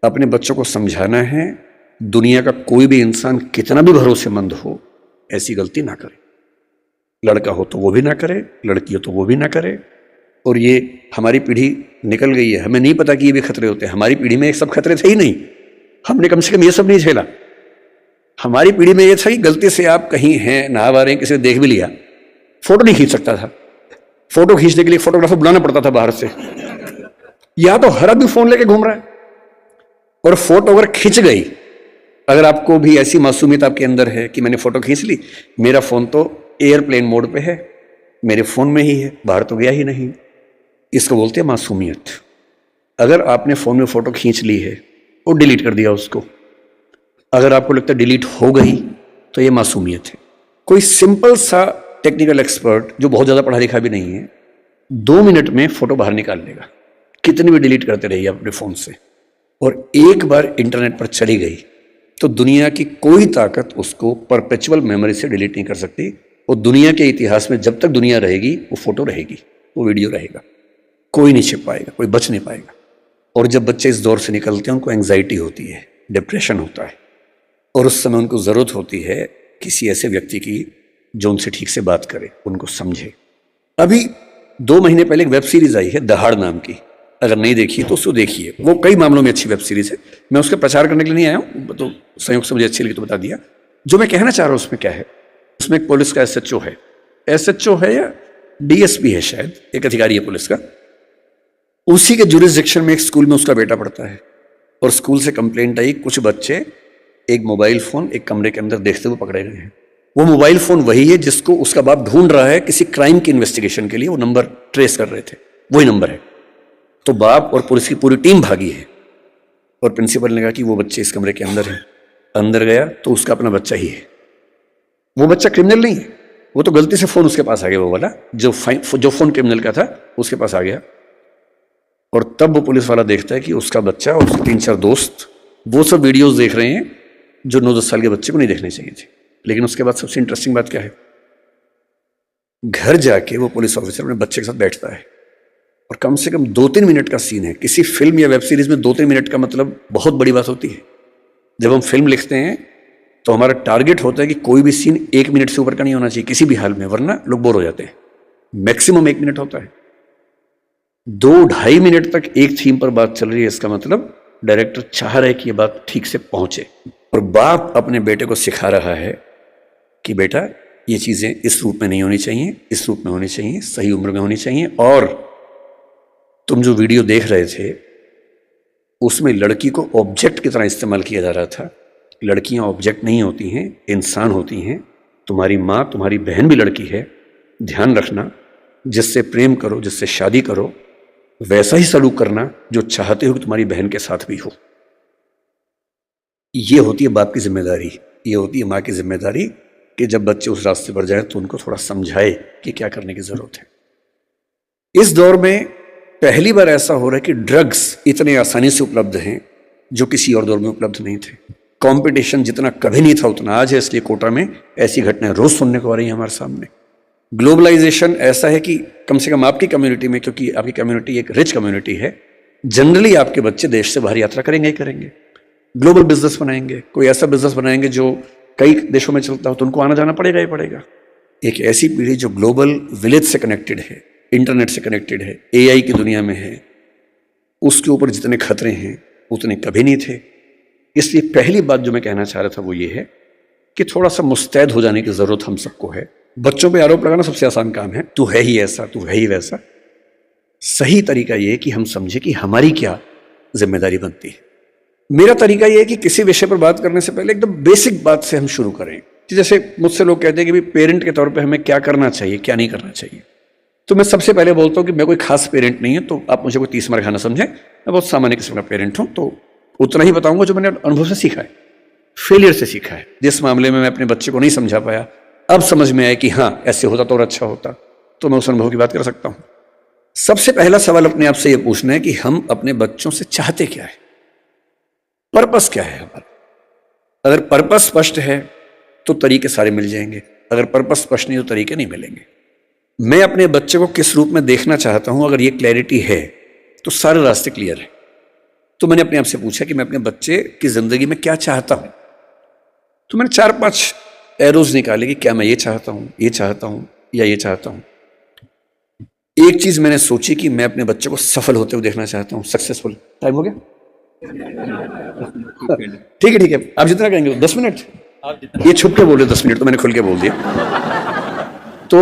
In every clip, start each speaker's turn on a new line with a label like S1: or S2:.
S1: अपने बच्चों को समझाना है दुनिया का कोई भी इंसान कितना भी भरोसेमंद हो, ऐसी गलती ना करे। लड़का हो तो वो भी ना करे, लड़की हो तो वो भी ना करे। और ये हमारी पीढ़ी निकल गई है, हमें नहीं पता कि ये भी खतरे होते हैं। हमारी पीढ़ी में ये सब खतरे थे ही नहीं, हमने कम से कम ये सब नहीं झेला। हमारी पीढ़ी में ये था कि गलती से आप कहीं हैं, नहा रहे हैं, किसी ने देख भी लिया, फोटो नहीं खींच सकता था। फोटो खींचने के लिए फोटोग्राफर बुलाना पड़ता था बाहर से। या तो हर आदमी फोन लेके घूम रहा है, और फोटो अगर खिंच गई, अगर आपको भी ऐसी मासूमियत आपके अंदर है कि मैंने फोटो खींच ली, मेरा फोन तो एयरप्लेन मोड पे है, मेरे फोन में ही है, बाहर तो गया ही नहीं, इसको बोलते हैं मासूमियत। अगर आपने फोन में फोटो खींच ली है और डिलीट कर दिया उसको, अगर आपको लगता है डिलीट हो गई, तो ये मासूमियत है। कोई सिंपल सा टेक्निकल एक्सपर्ट जो बहुत ज्यादा पढ़ा लिखा भी नहीं है, 2 मिनट में फोटो बाहर निकाल लेगा, कितनी भी डिलीट करते रहिए अपने फोन से। और एक बार इंटरनेट पर चली गई तो दुनिया की कोई ताकत उसको परपेचुअल मेमोरी से डिलीट नहीं कर सकती। और दुनिया के इतिहास में जब तक दुनिया रहेगी, वो फोटो रहेगी, वो वीडियो रहेगा, कोई नहीं छिप पाएगा, कोई बच नहीं पाएगा। और जब बच्चे इस दौर से निकलते हैं, उनको एंग्जाइटी होती है, डिप्रेशन होता है, और उस समय उनको जरूरत होती है किसी ऐसे व्यक्ति की जो उनसे ठीक से बात करे, उनको समझे। अभी 2 महीने पहले एक वेब सीरीज आई है दहाड़ नाम की, अगर नहीं देखी तो उसको देखिए। वो कई मामलों में अच्छी वेब सीरीज है, मैं उसका प्रचार करने के लिए नहीं आया हूँ, तो संयोग से मुझे अच्छी लगी तो बता दिया। जो मैं कहना चाह रहा हूँ उसमें क्या है, उसमें एक पुलिस का एसएचओ है, एसएचओ है या डीएसपी है शायद, एक अधिकारी है पुलिस का। उसी के जुरिसडिक्शन में एक स्कूल में उसका बेटा पढ़ता है, और स्कूल से कंप्लेंट आई, कुछ बच्चे एक मोबाइल फोन एक कमरे के अंदर देखते हुए पकड़े गए हैं। वो मोबाइल फोन वही है जिसको उसका बाप ढूंढ रहा है किसी क्राइम की इन्वेस्टिगेशन के लिए, वो नंबर ट्रेस कर रहे थे, वही नंबर है। तो बाप और पुलिस की पूरी टीम भागी है, और प्रिंसिपल ने कहा कि वो बच्चे इस कमरे के अंदर है। अंदर गया तो उसका अपना बच्चा ही है। वो बच्चा क्रिमिनल नहीं है, वो तो गलती से फोन उसके पास आ गया, वो वाला जो फोन क्रिमिनल का था उसके पास आ गया। और तब वो पुलिस वाला देखता है कि उसका बच्चा और उसके 3-4 दोस्त वो सब वीडियोस देख रहे हैं जो 9-10 साल के बच्चे को नहीं देखने चाहिए थे। लेकिन उसके बाद सबसे इंटरेस्टिंग बात क्या है, घर जाके वो पुलिस ऑफिसर अपने बच्चे के साथ बैठता है, और कम से कम 2-3 मिनट का सीन है। किसी फिल्म या वेब सीरीज में 2-3 मिनट का मतलब बहुत बड़ी बात होती है। जब हम फिल्म लिखते हैं तो हमारा टारगेट होता है कि कोई भी सीन 1 मिनट से ऊपर का नहीं होना चाहिए किसी भी हाल में, वरना लोग बोर हो जाते हैं। मैक्सिमम 1 मिनट होता है। 2-2.5 मिनट तक एक थीम पर बात चल रही है, इसका मतलब डायरेक्टर चाह रहा है कि ये बात ठीक से पहुंचे। और बाप अपने बेटे को सिखा रहा है कि बेटा ये चीजें इस रूप में नहीं होनी चाहिए, इस रूप में होनी चाहिए, सही उम्र में होनी चाहिए। और तुम जो वीडियो देख रहे थे उसमें लड़की को ऑब्जेक्ट की तरह इस्तेमाल किया जा रहा था। लड़कियां ऑब्जेक्ट नहीं होती हैं, इंसान होती हैं। तुम्हारी माँ, तुम्हारी बहन भी लड़की है, ध्यान रखना। जिससे प्रेम करो, जिससे शादी करो, वैसा ही सलूक करना जो चाहते हो कि तुम्हारी बहन के साथ भी हो। ये होती है बाप की जिम्मेदारी, ये होती है माँ की जिम्मेदारी कि जब बच्चे उस रास्ते पर जाए तो उनको थोड़ा समझाए कि क्या करने की जरूरत है। इस दौर में पहली बार ऐसा हो रहा है कि ड्रग्स इतने आसानी से उपलब्ध हैं जो किसी और दौर में उपलब्ध नहीं थे। कंपटीशन जितना कभी नहीं था उतना आज है, इसलिए कोटा में ऐसी घटनाएं रोज सुनने को आ रही हैं हमारे सामने। ग्लोबलाइजेशन ऐसा है कि कम से कम आपकी कम्युनिटी में, क्योंकि आपकी कम्युनिटी एक रिच कम्युनिटी है, जनरली आपके बच्चे देश से बाहर यात्रा करेंगे ही करेंगे, ग्लोबल बिजनेस बनाएंगे, कोई ऐसा बिजनेस बनाएंगे जो कई देशों में चलता हो, तो उनको आना जाना पड़ेगा ही पड़ेगा। एक ऐसी पीढ़ी जो ग्लोबल विलेज से कनेक्टेड है, इंटरनेट से कनेक्टेड है, एआई की दुनिया में है, उसके ऊपर जितने खतरे हैं उतने कभी नहीं थे। इसलिए पहली बात जो मैं कहना चाह रहा था वो ये है कि थोड़ा सा मुस्तैद हो जाने की जरूरत हम सबको है। बच्चों पे आरोप लगाना सबसे आसान काम है, तू है ही ऐसा, तू है ही वैसा। सही तरीका ये है कि हम समझे कि हमारी क्या जिम्मेदारी बनती है। मेरा तरीका ये है कि किसी विषय पर बात करने से पहले एकदम बेसिक बात से हम शुरू करें। जैसे मुझसे लोग कहते हैं कि भाई पेरेंट के तौर पे हमें क्या करना चाहिए, क्या नहीं करना चाहिए। तो मैं सबसे पहले बोलता हूँ कि मैं कोई खास पेरेंट नहीं है, तो आप मुझे कोई 30 मार खाना समझें। मैं बहुत सामान्य किस्म का पेरेंट हूँ, तो उतना ही बताऊंगा जो मैंने अनुभव से सीखा है, फेलियर से सीखा है। जिस मामले में मैं अपने बच्चे को नहीं समझा पाया, अब समझ में आया कि हाँ ऐसे होता तो और अच्छा होता, तो मैं उस अनुभव की बात कर सकता हूँ। सबसे पहला सवाल अपने आप से यह पूछना है कि हम अपने बच्चों से चाहते क्या है, पर्पस क्या है हमारा। अगर पर्पस स्पष्ट है तो तरीके सारे मिल जाएंगे, अगर पर्पस स्पष्ट नहीं तो तरीके नहीं मिलेंगे। मैं अपने बच्चे को किस रूप में देखना चाहता हूं, अगर ये क्लैरिटी है तो सारे रास्ते क्लियर है। तो मैंने अपने आप से पूछा कि मैं अपने बच्चे की जिंदगी में क्या चाहता हूं। तो मैंने 4-5 एरोज निकाले कि क्या मैं ये चाहता हूं, ये चाहता हूं या ये चाहता हूं। एक चीज मैंने सोची कि मैं अपने बच्चे को सफल होते हुए देखना चाहता हूं, सक्सेसफुल। टाइम हो गया? ठीक है ठीक है, आप जितना कहेंगे 10 मिनट। ये छुप के बोले 10 मिनट, तो मैंने खुल के बोल दिया। तो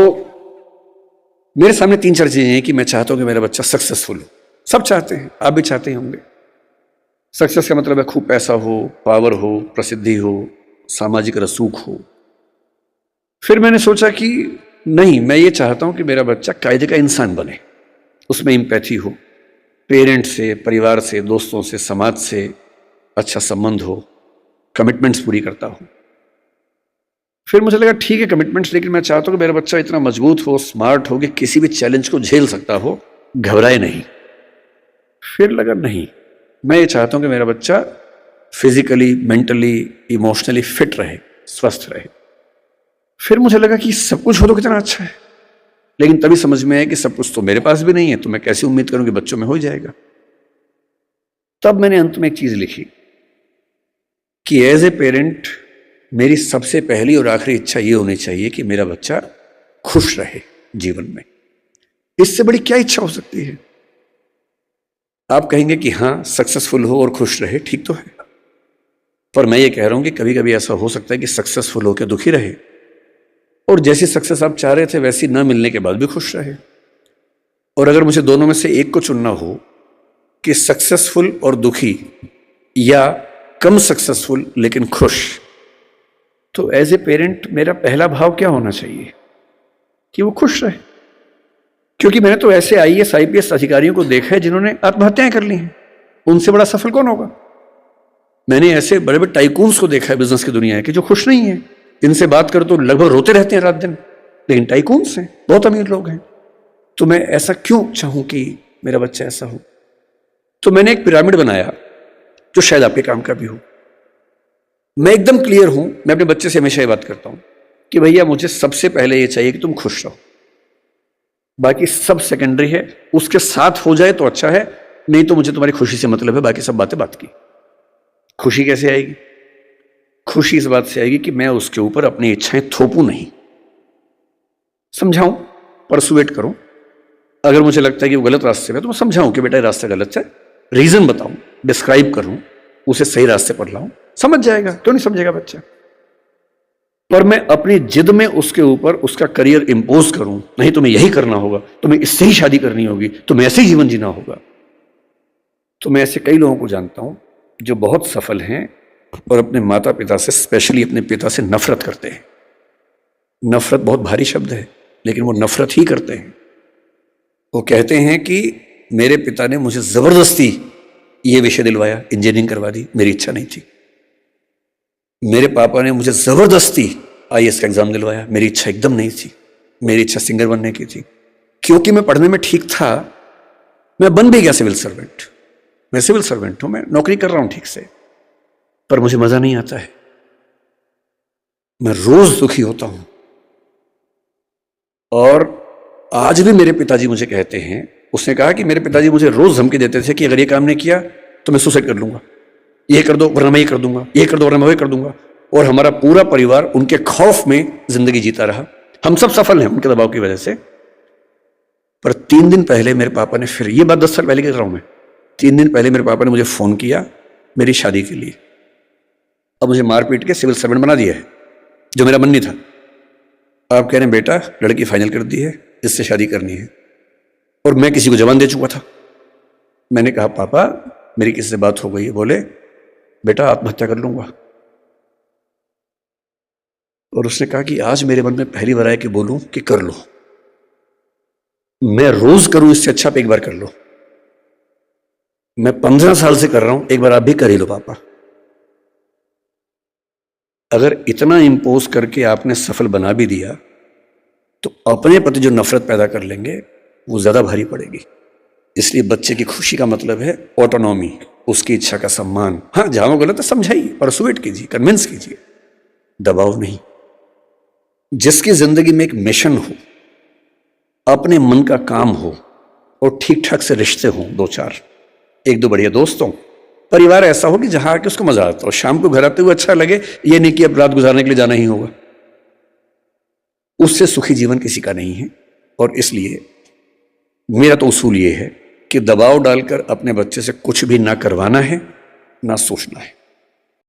S1: मेरे सामने 3-4 चीजें हैं कि मैं चाहता हूं कि मेरा बच्चा सक्सेसफुल हो। सब चाहते हैं, आप भी चाहते ही होंगे। सक्सेस का मतलब है खूब पैसा हो, पावर हो, प्रसिद्धि हो, सामाजिक रसूख हो। फिर मैंने सोचा कि नहीं, मैं ये चाहता हूं कि मेरा बच्चा कायदे का इंसान बने, उसमें एम्पैथी हो, पेरेंट्स से, परिवार से, दोस्तों से, समाज से अच्छा संबंध हो, कमिटमेंट्स पूरी करता हो। फिर मुझे लगा ठीक है कमिटमेंट्स, लेकिन मैं चाहता हूं कि मेरा बच्चा इतना मजबूत हो, स्मार्ट हो कि किसी भी चैलेंज को झेल सकता हो, घबराए नहीं। फिर लगा नहीं, मैं ये चाहता हूं कि मेरा बच्चा फिजिकली, मेंटली, इमोशनली फिट रहे, स्वस्थ रहे। फिर मुझे लगा कि सब कुछ हो तो कितना अच्छा है, लेकिन तभी समझ में आया कि सब कुछ तो मेरे पास भी नहीं है, तो मैं कैसे उम्मीद करूं कि बच्चों में हो जाएगा। तब मैंने अंत में एक चीज लिखी कि एज ए पेरेंट मेरी सबसे पहली और आखिरी इच्छा ये होनी चाहिए कि मेरा बच्चा खुश रहे जीवन में। इससे बड़ी क्या इच्छा हो सकती है? आप कहेंगे कि हाँ, सक्सेसफुल हो और खुश रहे, ठीक तो है, पर मैं ये कह रहा हूं कि कभी कभी ऐसा हो सकता है कि सक्सेसफुल होकर दुखी रहे, और जैसी सक्सेस आप चाह रहे थे वैसी न मिलने के बाद भी खुश रहे। और अगर मुझे दोनों में से एक को चुनना हो कि सक्सेसफुल और दुखी या कम सक्सेसफुल लेकिन खुश, तो एज ए पेरेंट मेरा पहला भाव क्या होना चाहिए? कि वो खुश रहे। क्योंकि मैंने तो ऐसे आईएएस आईपीएस अधिकारियों को देखा है जिन्होंने आत्महत्याएं कर ली हैं, उनसे बड़ा सफल कौन होगा? मैंने ऐसे बड़े बड़े टाइकून्स को देखा है बिजनेस की दुनिया के, जो खुश नहीं है। इनसे बात करो तो लगभग रोते रहते हैं रात दिन, लेकिन टाइकून्स हैं, बहुत अमीर लोग हैं। तो मैं ऐसा क्यों चाहूं कि मेरा बच्चा ऐसा हो? तो मैंने एक पिरामिड बनाया जो शायद आपके काम का भी हो। मैं एकदम क्लियर हूं, मैं अपने बच्चे से हमेशा ये बात करता हूं कि भैया मुझे सबसे पहले ये चाहिए कि तुम खुश रहो, बाकी सब सेकेंडरी है। उसके साथ हो जाए तो अच्छा है, नहीं तो मुझे तुम्हारी खुशी से मतलब है, बाकी सब बातें बात की। खुशी कैसे आएगी? खुशी इस बात से आएगी कि मैं उसके ऊपर अपनी इच्छाएं थोपूं नहीं, समझाऊं, परसुएट करूं। अगर मुझे लगता है कि वो गलत रास्ते में, तो मैं समझाऊं कि बेटा ये रास्ता गलत है, रीजन बताऊं, डिस्क्राइब करूं, उसे सही रास्ते पर लाऊं, समझ जाएगा। क्यों नहीं समझेगा बच्चा? पर मैं अपनी जिद में उसके ऊपर उसका करियर इंपोज करूं, नहीं तुम्हें यही करना होगा, तुम्हें इससे ही शादी करनी होगी, तुम्हें ऐसे ही जीवन जीना होगा। तो मैं ऐसे कई लोगों को जानता हूं जो बहुत सफल हैं और अपने माता पिता से, स्पेशली अपने पिता से नफरत करते हैं। नफरत बहुत भारी शब्द है, लेकिन वो नफरत ही करते हैं। वो कहते हैं कि मेरे पिता ने मुझे जबरदस्ती ये विषय दिलवाया, इंजीनियरिंग करवा दी, मेरी इच्छा नहीं थी। मेरे पापा ने मुझे जबरदस्ती आईएएस का एग्जाम दिलवाया, मेरी इच्छा एकदम नहीं थी। मेरी इच्छा सिंगर बनने की थी, क्योंकि मैं पढ़ने में ठीक था। मैं बन भी गया सिविल सर्वेंट, मैं सिविल सर्वेंट हूं, मैं नौकरी कर रहा हूं ठीक से, पर मुझे मजा नहीं आता है। मैं रोज दुखी होता हूं। और आज भी मेरे पिताजी मुझे कहते हैं, उसने कहा कि मेरे पिताजी मुझे रोज धमकी देते थे कि अगर ये काम नहीं किया तो मैं सुसाइड कर लूंगा, ये कर दो वरना मैं ये कर दूंगा, ये कर दो वरना मैं ये कर दूंगा। और हमारा पूरा परिवार उनके खौफ में जिंदगी जीता रहा। हम सब सफल हैं उनके दबाव की वजह से। पर 3 दिन पहले मेरे पापा ने, फिर ये बात 10 साल पहले कर रहा हूं मैं, 3 दिन पहले मेरे पापा ने मुझे फोन किया मेरी शादी के लिए। अब मुझे मार पीट के सिविल सर्वेंट बना दिया है, जो मेरा मन नहीं था। आप कह रहे हैं बेटा लड़की फाइनल कर दी है, इससे शादी करनी है, और मैं किसी को जवान दे चुका था। मैंने कहा पापा मेरी किसी से बात हो गई है। बोले बेटा आत्महत्या कर लूंगा। और उसने कहा कि आज मेरे मन में पहली बार आया कि बोलूं कि कर लो। मैं रोज करूं इससे अच्छा आप एक बार कर लो। मैं 15 साल से कर रहा हूं, एक बार आप भी कर ही लो पापा। अगर इतना इंपोज करके आपने सफल बना भी दिया, तो अपने प्रति जो नफरत पैदा कर लेंगे वो ज्यादा भारी पड़ेगी। इसलिए बच्चे की खुशी का मतलब है ऑटोनॉमी, उसकी इच्छा का सम्मान। हाँ जहां वो गलत है समझाइए, परसुएट कीजिए, कन्विंस कीजिए, दबाव नहीं। जिसकी जिंदगी में एक मिशन हो, अपने मन का काम हो, और ठीक ठाक से रिश्ते हों, 2-4, 1-2 बढ़िया दोस्त हों, परिवार ऐसा हो कि जहां आके उसको मजा आता हो, शाम को घर आते हुए अच्छा लगे, ये नहीं कि अब रात गुजारने के लिए जाना ही होगा। उससे सुखी जीवन किसी का नहीं है। और इसलिए मेरा तो उसूल ये है कि दबाव डालकर अपने बच्चे से कुछ भी ना करवाना है, ना सोचना है।